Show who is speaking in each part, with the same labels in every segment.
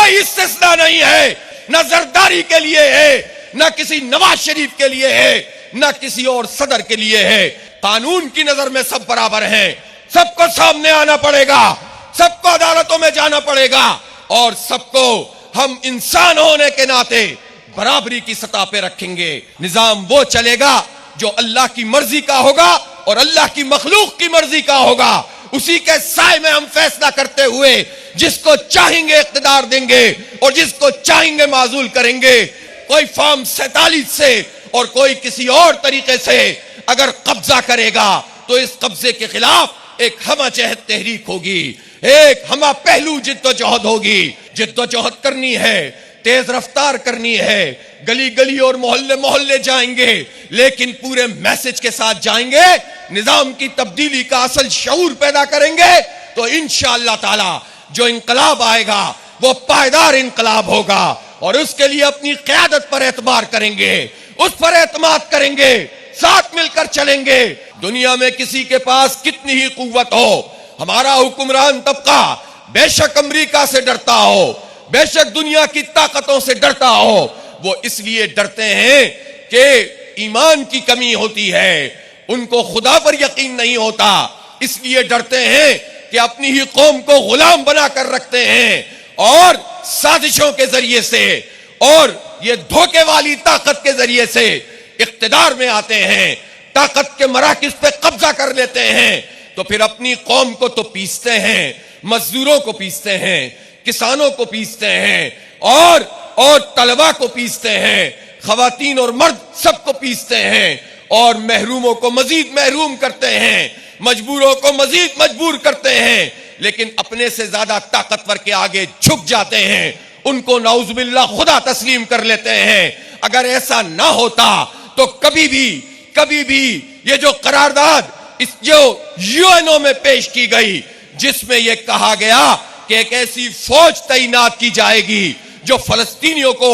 Speaker 1: कोई इस्तिस्ना नहीं है, न जरदारी के लिए है, न किसी नवाज शरीफ के लिए है, न किसी और सदर के लिए है। कानून की नजर में सब बराबर हैं, सबको सामने आना पड़ेगा, सबको अदालतों में जाना पड़ेगा और सबको हम इंसान होने के नाते बराबरी की सतह पे रखेंगे। निजाम वो चलेगा जो अल्लाह की मर्जी का होगा और अल्लाह की मखलूक की मर्जी का होगा। उसी के साए में हम फैसला करते हुए जिसको चाहेंगे इख्तिदार देंगे और जिसको चाहेंगे माजूल करेंगे। कोई फॉर्म 47 से और कोई किसी और तरीके से अगर कब्जा करेगा तो इस कब्जे के खिलाफ एक हमाचहत तहरीक होगी, एक हमा पहलू जिद्दोजहद होगी। जिद्दोजहद करनी है, तेज रफ्तार करनी है, गली गली और मोहल्ले मोहल्ले जाएंगे, लेकिन पूरे मैसेज के साथ जाएंगे। निजाम की तब्दीली का असल शऊर पैदा करेंगे तो इंशाअल्लाह ताला जो इनकलाब आएगा वो पायदार इनकलाब होगा और उसके लिए अपनी क़यादत पर एतबार करेंगे, उस पर एतमाद करेंगे, साथ मिलकर चलेंगे। दुनिया में किसी के पास कितनी ही कुव्वत हो, हमारा हुक्मरान तबका बेशक अमेरिका से डरता हो, बेशक दुनिया की ताकतों से डरता हो, वो इसलिए डरते हैं कि ईमान की कमी होती है, उनको खुदा पर यकीन नहीं होता, इसलिए डरते हैं कि अपनी ही कौम को गुलाम बनाकर रखते हैं और साजिशों के जरिए से और ये धोखे वाली ताकत के जरिए से इख्तिदार में आते हैं, ताकत के मराकिज पे कब्जा कर लेते हैं। तो फिर अपनी कौम को तो पीसते हैं, मजदूरों को पीसते हैं, किसानों को पीसते हैं और तलबा को पीसते हैं, खवातीन और मर्द सबको पीसते हैं और महरूमों को मजीद महरूम करते हैं, मजबूरों को मजीद मजबूर करते हैं, लेकिन अपने से ज्यादा ताकतवर के आगे झुक जाते हैं, उनको नाउजुबिल्लाह खुदा तस्लीम कर लेते हैं। अगर ऐसा ना होता तो कभी भी ये जो करारदाद इस जो यूएनओ में पेश की गई जिसमें यह कहा गया कि एक ऐसी फौज तैनात की जाएगी जो फलस्तीनियों को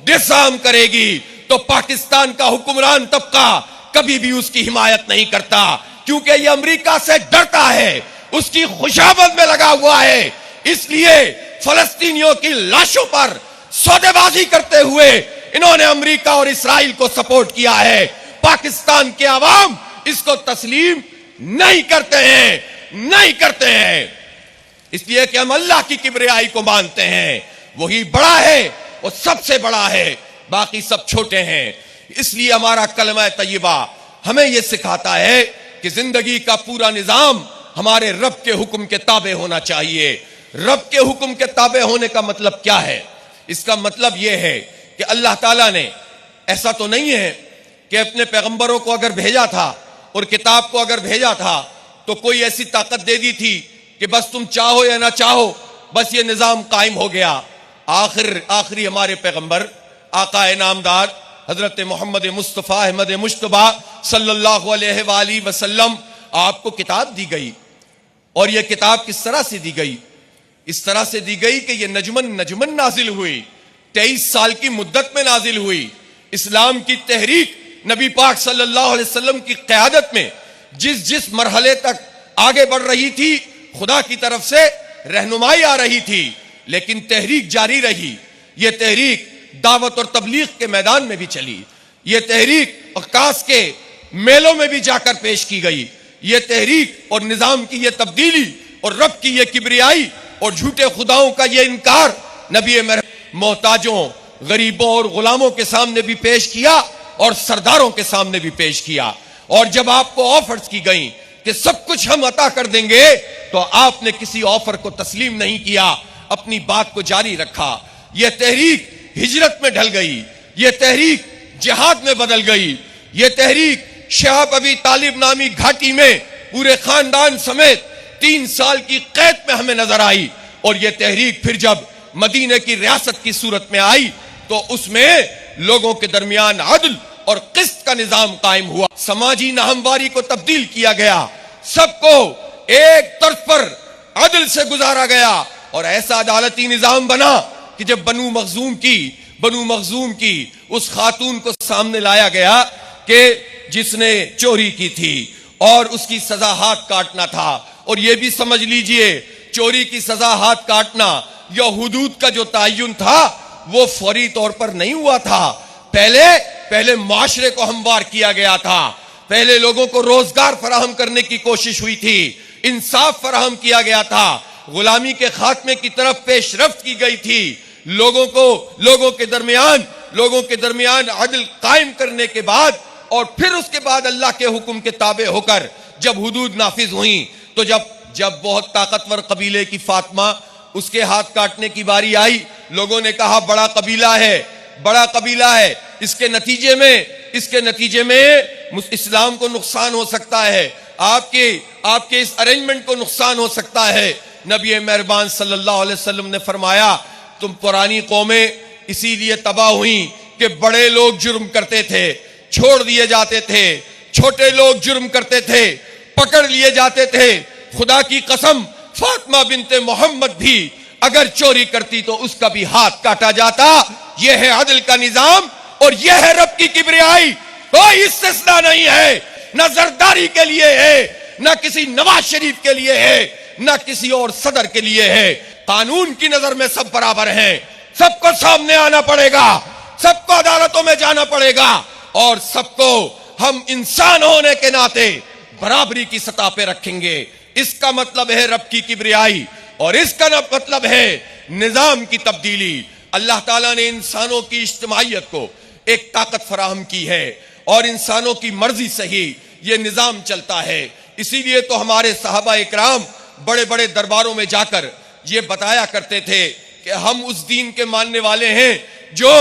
Speaker 1: डिसआर्म करेगी, तो पाकिस्तान का हुक्मरान तबका कभी भी उसकी हिमायत नहीं करता, क्योंकि यह अमेरिका से डरता है, उसकी खुशामद में लगा हुआ है। इसलिए फलस्तीनियों की लाशों पर सौदेबाजी करते हुए इन्होंने अमेरिका और इस्राइल को सपोर्ट किया है। पाकिस्तान के अवाम इसको तस्लीम नहीं करते हैं, इसलिए कि हम अल्लाह की किबरियाई को मानते हैं, वही बड़ा है, वो सबसे बड़ा है, बाकी सब छोटे हैं। इसलिए हमारा कलमा तय्यबा हमें यह सिखाता है कि जिंदगी का पूरा निजाम हमारे रब के हुक्म के ताबे होना चाहिए। रब के हुक्म के ताबे होने का मतलब क्या है? इसका मतलब यह है कि अल्लाह ताला ने ऐसा तो नहीं है कि अपने पैगंबरों को अगर भेजा था और किताब को अगर भेजा था तो कोई ऐसी ताकत दे दी थी कि बस तुम चाहो या ना चाहो बस ये निजाम कायम हो गया। आखिरी हमारे पैगंबर आका नामदार हजरत मोहम्मद मुस्तफ़ा अहमद मुश्तबा सल्लल्लाहु अलैहि वसल्लम आपको किताब दी गई और यह किताब किस तरह से दी गई? इस तरह से दी गई कि यह नजमन नाजिल हुई, 23 साल की मुद्दत में नाजिल हुई। इस्लाम की तहरीक नबी पाक सल्लल्लाहु अलैहि वसल्लम की क़यादत में जिस मरहले तक आगे बढ़ रही थी, खुदा की तरफ से रहनुमाई आ रही थी, लेकिन तहरीक जारी रही। यह तहरीक दावत और तबलीग के मैदान में भी चली, यह तहरीक अक्कास के मेलों में भी जाकर पेश की गई। यह तहरीक और निजाम की यह तब्दीली और रब की यह किबरियाई और झूठे खुदाओं का यह इनकार नबी मोहताजों, गरीबों और गुलामों के सामने भी पेश किया और सरदारों के सामने भी पेश किया। और जब आपको ऑफर्स की गई कि सब कुछ हम अता कर देंगे, तो आपने किसी ऑफर को तस्लीम नहीं किया, अपनी बात को जारी रखा। यह तहरीक हिजरत में ढल गई, यह तहरीक जिहाद में बदल गई, यह तहरीक शहाब अबी तालिब नामी घाटी में पूरे खानदान समेत 3 साल की कैद में हमें नजर आई। और यह तहरीक फिर जब मदीने की रियासत की सूरत में आई तो उसमें लोगों के दरमियान अदल और किस्त का निजाम कायम हुआ, समाजी नाहमवारी को तब्दील किया गया, सबको एक तर्ज पर अदल से गुजारा गया और ऐसा अदालती निजाम बना कि जब बनु मखजूम की उस खातून को सामने लाया गया कि जिसने चोरी की थी और उसकी सजा हाथ काटना था। और यह भी समझ लीजिए चोरी की सजा हाथ काटना या हुदूद का जो तयन था वो फौरी तौर पर नहीं हुआ था। पहले माशरे को हमवार किया गया था, पहले लोगों को रोजगार फराहम करने की कोशिश हुई थी, इंसाफ फराहम किया गया था, गुलामी के खात्मे की तरफ पेशरफ्त की गई थी, लोगों के दरमियान अदल कायम करने के बाद और फिर उसके बाद अल्लाह के हुक्म के ताबे होकर जब हुदूद नाफिज हुई तो जब बहुत ताकतवर कबीले की फातिमा उसके हाथ काटने की बारी आई, लोगों ने कहा बड़ा कबीला है, इसके नतीजे में इस्लाम को नुकसान हो सकता है, आपके इस अरेंजमेंट को नुकसान हो सकता है। नबी मेहरबान सल्लल्लाहु अलैहि वसल्लम ने फरमाया तुम पुरानी कौमें इसीलिए तबाह हुई कि बड़े लोग जुर्म करते थे, छोड़ दिए जाते थे, छोटे लोग जुर्म करते थे, पकड़ लिए जाते थे। खुदा की कसम फातिमा बिनते मोहम्मद भी अगर चोरी करती तो उसका भी हाथ काटा जाता। यह है अदल का निजाम और यह है रब की किबरियाई। कोई इस्तिस्ना नहीं है, न जरदारी के लिए है, न किसी नवाज शरीफ के लिए है, न किसी और सदर के लिए है। कानून की नजर में सब बराबर हैं, सबको सामने आना पड़ेगा, सबको अदालतों में जाना पड़ेगा और सबको हम इंसान होने के नाते बराबरी की सतह पे रखेंगे। इसका मतलब है रब की किबरियाई और इसका मतलब है निजाम की तब्दीली। अल्लाह ताला ने इंसानों की इज्तिमाइयत को एक ताकत फराहम की है और इंसानों की मर्जी से ही ये निजाम चलता है। इसीलिए तो हमारे सहाबा इकराम बड़े बड़े दरबारों में जाकर ये बताया करते थे कि हम उस दीन के मानने वाले हैं जो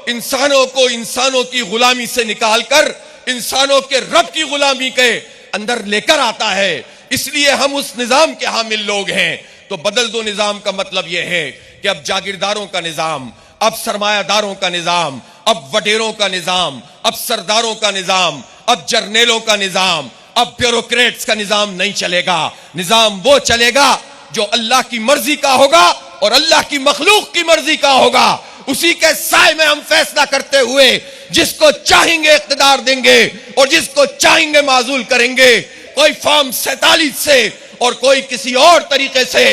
Speaker 1: इंसानों की गुलामी से निकालकर इंसानों के रब की गुलामी के अंदर लेकर आता है। इसलिए हम उस निजाम के हामिल लोग हैं। तो बदल दो निजाम का मतलब यह है कि अब जागीरदारों का निजाम, अब सरमायादारों का निजाम, अब वडेरों का निजाम, अब सरदारों का निजाम, अब जर्नेलों का निजाम, अब ब्यूरोक्रेट्स का निजाम नहीं चलेगा। निजाम वो चलेगा जो अल्लाह की मर्जी का होगा और अल्लाह की मखलूक की मर्जी का होगा। उसी के साए में हम फैसला करते हुए जिसको चाहेंगे इख्तिदार देंगे और जिसको चाहेंगे माजूल करेंगे। कोई फॉर्म 47 से और कोई किसी और तरीके से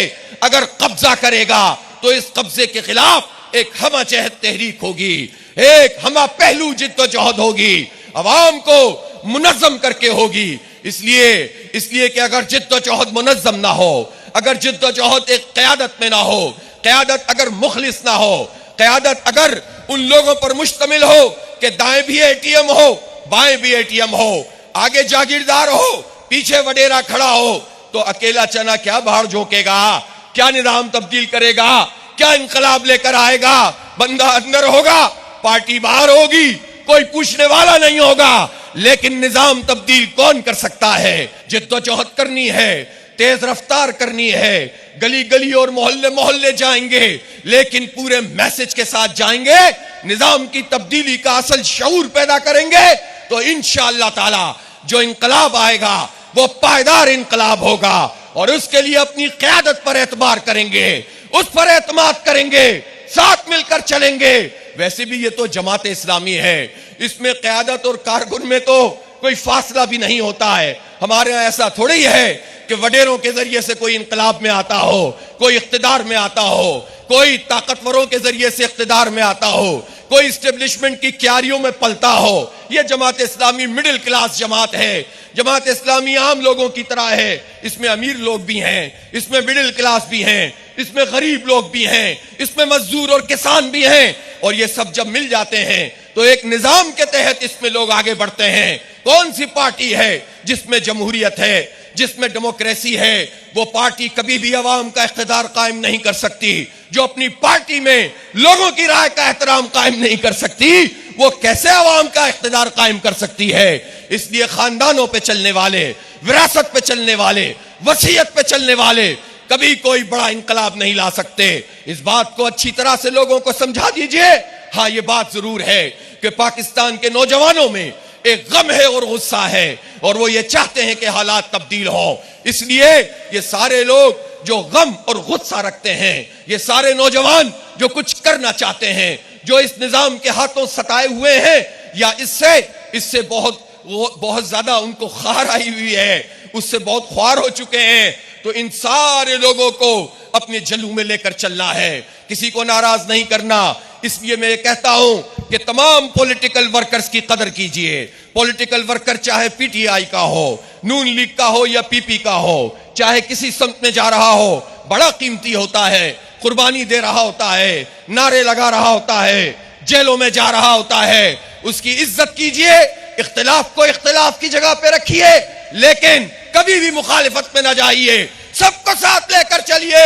Speaker 1: अगर कब्जा करेगा तो इस कब्जे के खिलाफ एक हमा चहत तहरीक होगी, एक हमा पहलू जिद्दोजहद होगी, अवाम को मुनज़्ज़म करके होगी। इसलिए कि अगर जिद्दोजहद मुनज़्ज़म ना हो, अगर जिद्दोजहद एक क़यादत में ना हो, क़यादत अगर मुखलिस ना हो, क़यादत अगर उन लोगों पर मुश्तमिल हो कि दाएं भी एटीएम हो, बाएं भी एटीएम हो, आगे जागीरदार हो, पीछे वडेरा खड़ा हो, तो अकेला चना क्या बाहर झोंकेगा, क्या निजाम तब्दील करेगा, क्या इंकलाब लेकर आएगा। बंदा अंदर होगा, पार्टी बाहर होगी, कोई पूछने वाला नहीं होगा। लेकिन निजाम तब्दील कौन कर सकता है? जिद्दोजहद करनी है, तेज रफ्तार करनी है, गली गली और मोहल्ले मोहल्ले जाएंगे, लेकिन पूरे मैसेज के साथ जाएंगे, निजाम की तब्दीली का असल शऊर पैदा करेंगे। तो इंशाअल्लाह ताला जो इंकलाब आएगा वो पायदार इंकलाब होगा और उसके लिए अपनी क़यादत पर एतबार करेंगे, उस पर एतमाद करेंगे, साथ मिलकर चलेंगे। वैसे भी ये तो जमात इस्लामी है, इसमें क़यादत और कारकुन में तो कोई फासला भी नहीं होता है। हमारे यहाँ ऐसा थोड़ी है कि वडेरों के जरिए से कोई इंकलाब में आता हो, कोई इख्तिदार में आता हो, कोई ताकतवरों के जरिए से इख्तिदार में आता हो, कोई इस्टेब्लिशमेंट की क्यारियों में पलता हो। यह जमात इस्लामी मिडिल क्लास जमात है, जमात इस्लामी आम लोगों की तरह है। इसमें अमीर लोग भी हैं, इसमें मिडिल क्लास भी हैं, इसमें गरीब लोग भी हैं, इसमें मजदूर और किसान भी हैं। और ये सब जब मिल जाते हैं तो एक निजाम के तहत इसमें लोग आगे बढ़ते हैं। कौन सी पार्टी है जिसमें जमहूरियत है, जिसमें डेमोक्रेसी है? वो पार्टी कभी भी अवाम का इख्तिदार कायम नहीं कर सकती। जो अपनी पार्टी में लोगों की राय का एहतराम कायम नहीं कर सकती, वो कैसे अवाम का इख्तिदार कायम कर सकती है? इसलिए खानदानों पे चलने वाले, विरासत पे चलने वाले, वसीयत पे चलने वाले कभी कोई बड़ा इंकलाब नहीं ला सकते। इस बात को अच्छी तरह से लोगों को समझा दीजिए। हाँ, ये बात जरूर है कि पाकिस्तान के नौजवानों में एक गम है और गुस्सा है और वो ये चाहते हैं कि हालात तब्दील हो। इसलिए ये सारे लोग जो गम और गुस्सा रखते हैं, ये सारे नौजवान जो कुछ करना चाहते हैं, जो इस निजाम के हाथों सताए हुए हैं या इससे बहुत ज्यादा उनको खार आई हुई है, उससे बहुत ख्वार हो चुके हैं, तो इन सारे लोगों को अपने जलू में लेकर चलना है, किसी को नाराज नहीं करना। इसलिए मैं ये कहता हूं कि तमाम पॉलिटिकल वर्कर्स की कदर कीजिए। पॉलिटिकल वर्कर चाहे पीटीआई का हो, नून लीग का हो या पीपी का हो, चाहे किसी संत में जा रहा हो, बड़ा कीमती होता है, कुर्बानी दे रहा होता है, नारे लगा रहा होता है, जेलों में जा रहा होता है। उसकी इज्जत कीजिए, इख्तिलाफ को इख्तिलाफ की जगह पे रखिए, लेकिन कभी भी मुखालिफत में ना जाइए, सबको साथ लेकर चलिए।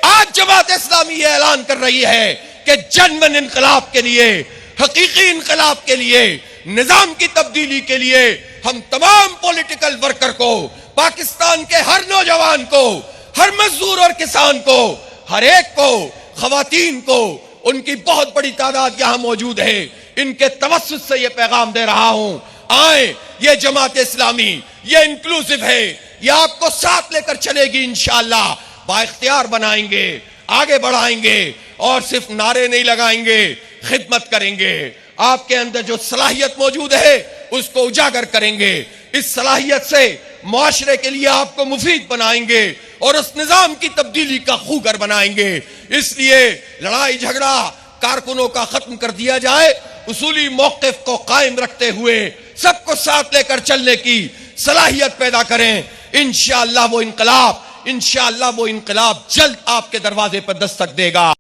Speaker 1: आज जमात इस्लामी ये ऐलान कर रही है कि जनमन इनकलाब के लिए, हकीकी इनकलाब के लिए, निजाम की तब्दीली के लिए हम तमाम पॉलिटिकल वर्कर को, पाकिस्तान के हर नौजवान को, हर मजदूर और किसान को, हर एक को, खवातीन को, उनकी बहुत बड़ी तादाद यहां मौजूद है, इनके तवस्सुत से यह पैगाम दे रहा हूं, आए, ये जमात इस्लामी ये इंक्लूसिव है, ये आपको साथ लेकर चलेगी, इंशाअल्लाह बाइख्तियार बनाएंगे, आगे बढ़ाएंगे और सिर्फ नारे नहीं लगाएंगे, खिदमत करेंगे। आपके अंदर जो सलाहियत मौजूद है उसको उजागर करेंगे, इस सलाहियत से मुआशरे के लिए आपको मुफीद बनाएंगे और उस निजाम की तब्दीली का खूगर बनाएंगे। इसलिए लड़ाई झगड़ा कारकुनों का खत्म कर दिया जाए, उसूली मौक़िफ़ को कायम रखते हुए सबको साथ लेकर चलने की सलाहियत पैदा करें। इंशाअल्लाह वो इनकलाब जल्द आपके दरवाजे पर दस्तक देगा।